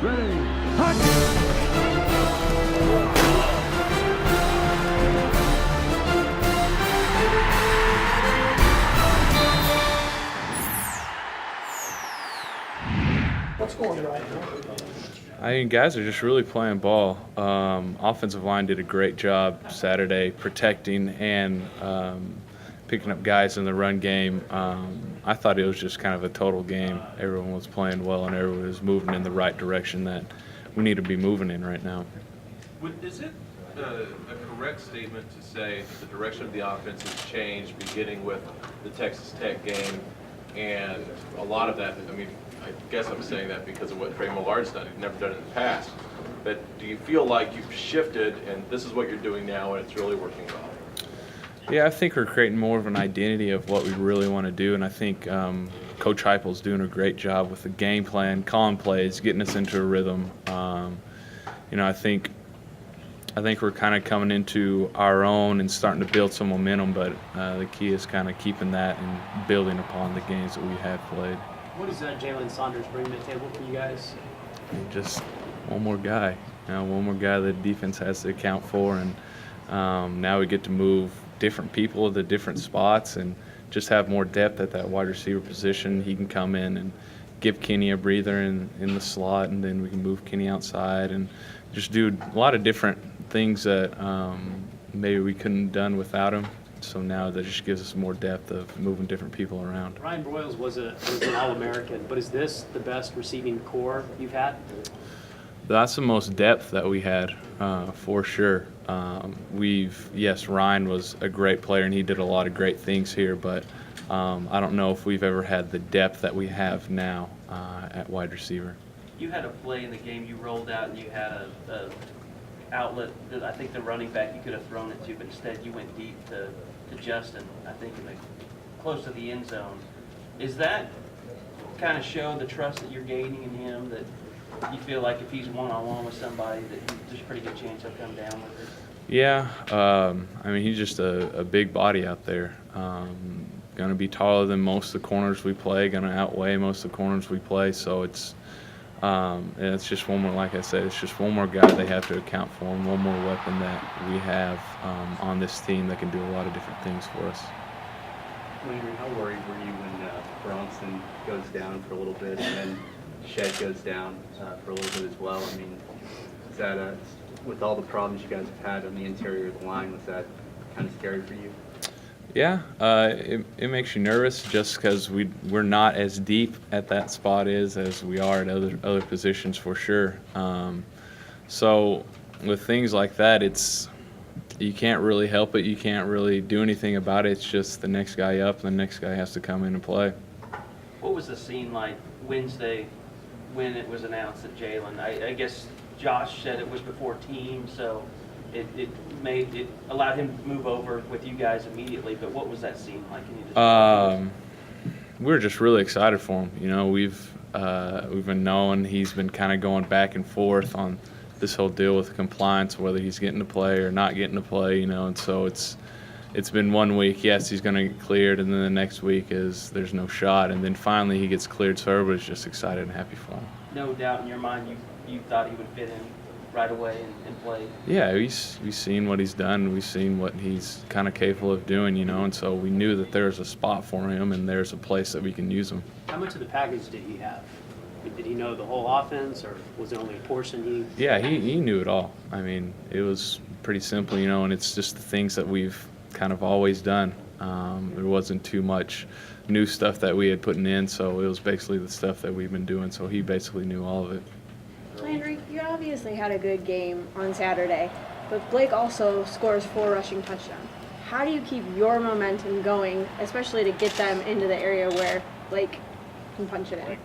Ready, hot! What's going right now? I mean, guys are just really playing ball. Offensive line did a great job Saturday protecting and picking up guys in the run game. I thought it was just kind of a total game. Everyone was playing well and everyone was moving in the right direction that we need to be moving in right now. Is it a correct statement to say that the direction of the offense has changed beginning with the Texas Tech game? And a lot of that, I mean, I guess I'm saying that because of what Trey Millard's done. He's never done it in the past. But do you feel like you've shifted and this is what you're doing now and it's really working well? Yeah, I think we're creating more of an identity of what we really want to do, and I think Coach Heupel's doing a great job with the game plan, calling plays, getting us into a rhythm. I think we're kind of coming into our own and starting to build some momentum, but the key is kind of keeping that and building upon the games that we have played. What does Jalen Saunders bring to the table for you guys? Just one more guy, one more guy that defense has to account for, and now we get to move different people to different spots and just have more depth at that wide receiver position. He can come in and give Kenny a breather in the slot, and then we can move Kenny outside and just do a lot of different things that maybe we couldn't have done without him. So now that just gives us more depth of moving different people around. Ryan Broyles was an All-American, but is this the best receiving core you've had? That's the most depth that we had, for sure. Yes, Ryan was a great player and he did a lot of great things here, but I don't know if we've ever had the depth that we have now at wide receiver. You had a play in the game you rolled out and you had a outlet that I think the running back you could have thrown it to, but instead you went deep to Justin, I think close to the end zone. Is that kind of show the trust that you're gaining in him, that you feel like if he's one-on-one with somebody that there's a pretty good chance he'll come down with it? Yeah, I mean, he's just a big body out there. Going to be taller than most of the corners we play, going to outweigh most of the corners we play, so it's just one more, like I said, it's just one more guy they have to account for, and one more weapon that we have on this team that can do a lot of different things for us. Landry, how worried were you when Bronson goes down for a little bit and then Shed goes down for a little bit as well? I mean, is that, with all the problems you guys have had on the interior of the line, was that kind of scary for you? Yeah, it makes you nervous just because we're not as deep at that spot as we are at other positions for sure. So with things like that, you can't really help it. You can't really do anything about it. It's just the next guy up, and the next guy has to come in and play. What was the scene like Wednesday when it was announced that Jalen? I guess Josh said it was before team, so it allowed him to move over with you guys immediately. But what was that scene like? Can you just we were just really excited for him. We've been knowing he's been kind of going back and forth on this whole deal with compliance, whether he's getting to play or not getting to play. And so it's been 1 week. Yes, he's going to get cleared, and then the next week is there's no shot, and then finally he gets cleared. So everybody's just excited and happy for him. No doubt in your mind, you thought he would fit in right away and play. Yeah, we've seen what he's done. We've seen what he's kind of capable of doing, and so we knew that there's a spot for him and there's a place that we can use him. How much of the package did he have? Did he know the whole offense, or was it only a portion he? Yeah, he knew it all. I mean, it was pretty simple, and it's just the things that we've kind of always done. There wasn't too much new stuff that we had putting in, so it was basically the stuff that we've been doing, so he basically knew all of it. Landry, you obviously had a good game on Saturday, but Blake also scores 4 rushing touchdowns. How do you keep your momentum going, especially to get them into the area where Blake can punch it in?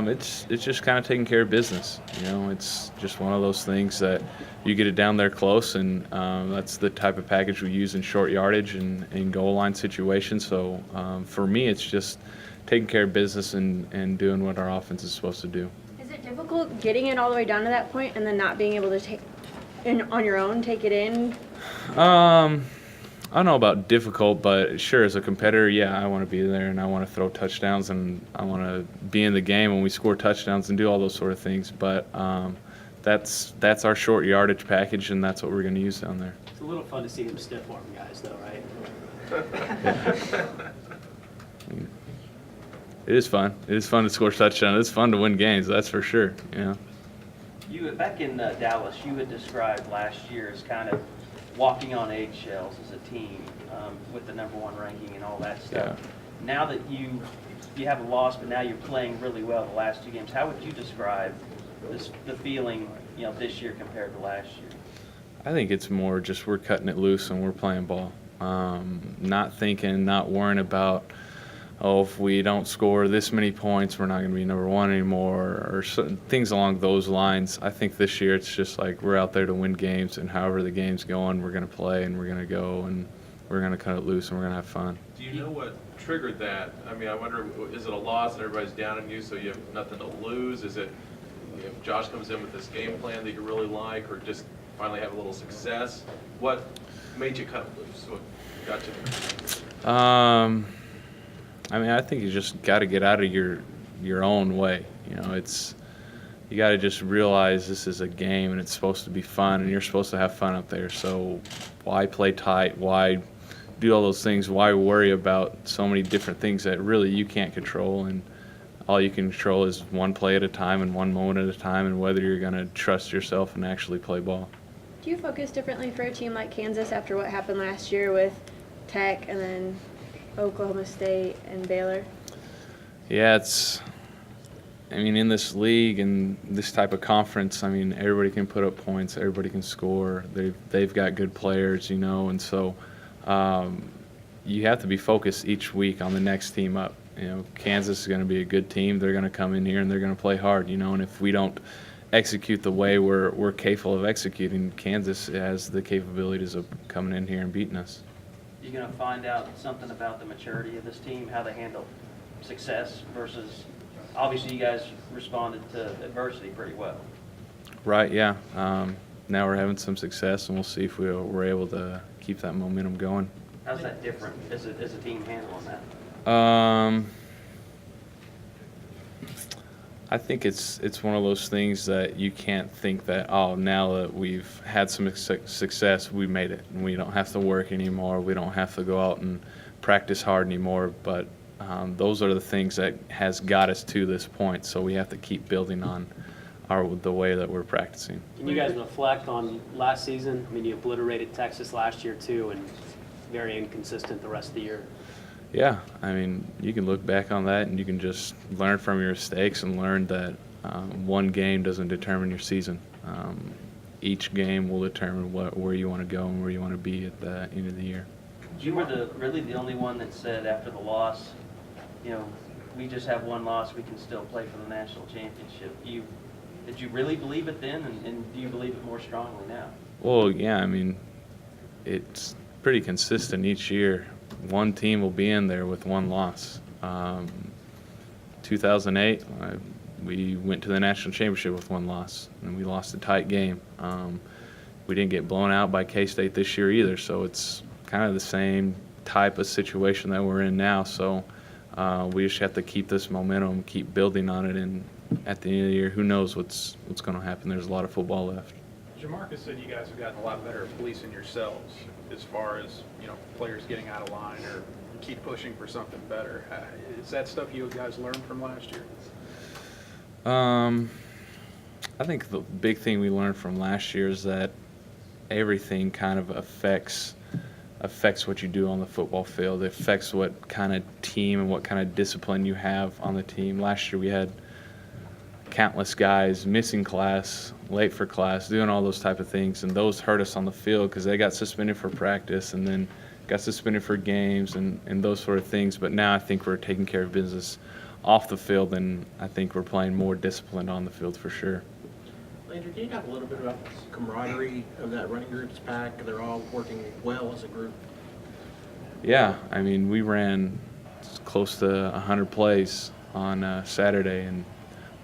It's just kind of taking care of business. It's just one of those things that you get it down there close, and that's the type of package we use in short yardage and in goal line situations. So for me, it's just taking care of business and doing what our offense is supposed to do. Is it difficult getting it all the way down to that point and then not being able to take on your own take it in? I don't know about difficult, but sure, as a competitor, yeah, I want to be there and I want to throw touchdowns and I want to be in the game when we score touchdowns and do all those sort of things. But that's our short yardage package, and that's what we're going to use down there. It's a little fun to see them stiff arm guys, though, right? It is fun. It is fun to score touchdowns. It's fun to win games, that's for sure. You back in Dallas, you had described last year as kind of walking on eggshells as a team with the #1 ranking and all that stuff. Yeah. Now that you have a loss, but now you're playing really well the last 2 games, how would you describe the feeling this year compared to last year? I think it's more just we're cutting it loose and we're playing ball. Not thinking, not worrying about, if we don't score this many points, we're not going to be #1 anymore, or things along those lines. I think this year it's just like we're out there to win games, and however the game's going, we're going to play and we're going to go and we're going to cut it loose and we're going to have fun. Do you know what triggered that? I mean, I wonder, is it a loss and everybody's down on you so you have nothing to lose? Is it if Josh comes in with this game plan that you really like, or just finally have a little success? What made you cut it loose? What got you there? I mean, I think you just got to get out of your own way. You got to just realize this is a game and it's supposed to be fun and you're supposed to have fun out there. So why play tight? Why do all those things? Why worry about so many different things that really you can't control? And all you can control is one play at a time and one moment at a time, and whether you're going to trust yourself and actually play ball. Do you focus differently for a team like Kansas after what happened last year with Tech and then Oklahoma State and Baylor? Yeah, in this league and this type of conference, everybody can put up points, everybody can score. They've got good players, and so you have to be focused each week on the next team up. Kansas is going to be a good team. They're going to come in here and they're going to play hard, and if we don't execute the way we're capable of executing, Kansas has the capabilities of coming in here and beating us. You're going to find out something about the maturity of this team, how they handle success versus, obviously you guys responded to adversity pretty well. Right, yeah. Now we're having some success, and we'll see if we're able to keep that momentum going. How's that different as a team handling that? I think it's one of those things that you can't think that, now that we've had some success, we made it, and we don't have to work anymore. We don't have to go out and practice hard anymore. But those are the things that has got us to this point. So we have to keep building on the way that we're practicing. Can you guys reflect on last season? You obliterated Texas last year too, and very inconsistent the rest of the year. Yeah, you can look back on that and you can just learn from your mistakes and learn that one game doesn't determine your season. Each game will determine where you want to go and where you want to be at the end of the year. You were really the only one that said after the loss, we just have one loss, we can still play for the national championship. Did you really believe it then, and do you believe it more strongly now? Well, yeah, it's pretty consistent each year. One team will be in there with one loss. 2008, we went to the national championship with one loss, and we lost a tight game. We didn't get blown out by K-State this year either, so it's kind of the same type of situation that we're in now. So we just have to keep this momentum, keep building on it, and at the end of the year, who knows what's going to happen. There's a lot of football left. Jamarcus said you guys have gotten a lot better at policing yourselves as far as, players getting out of line or keep pushing for something better. Is that stuff you guys learned from last year? I think the big thing we learned from last year is that everything kind of affects what you do on the football field. It affects what kind of team and what kind of discipline you have on the team. Last year we had countless guys missing class, late for class, doing all those type of things, and those hurt us on the field because they got suspended for practice and then got suspended for games and those sort of things. But now I think we're taking care of business off the field, and I think we're playing more disciplined on the field for sure. Landry, can you talk a little bit about the camaraderie of that running group's pack? They're all working well as a group. Yeah, we ran close to 100 plays on Saturday, and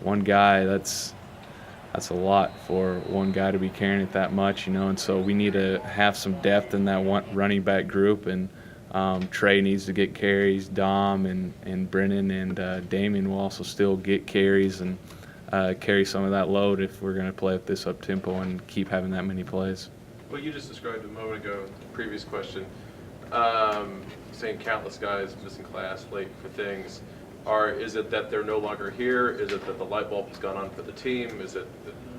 one guy, that's that's a lot for one guy to be carrying it that much, you know. And so we need to have some depth in that one running back group. And Trey needs to get carries. Dom and Brennan and Damien will also still get carries and carry some of that load if we're going to play at this up tempo and keep having that many plays. Well, you just described a moment ago, the previous question, saying countless guys missing class, late for things. Is it that they're no longer here? Is it that the light bulb has gone on for the team? Is it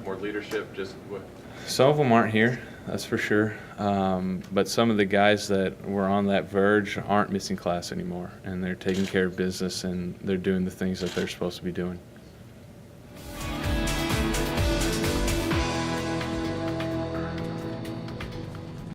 more leadership? Just what? Some of them aren't here, that's for sure. But some of the guys that were on that verge aren't missing class anymore, and they're taking care of business and they're doing the things that they're supposed to be doing.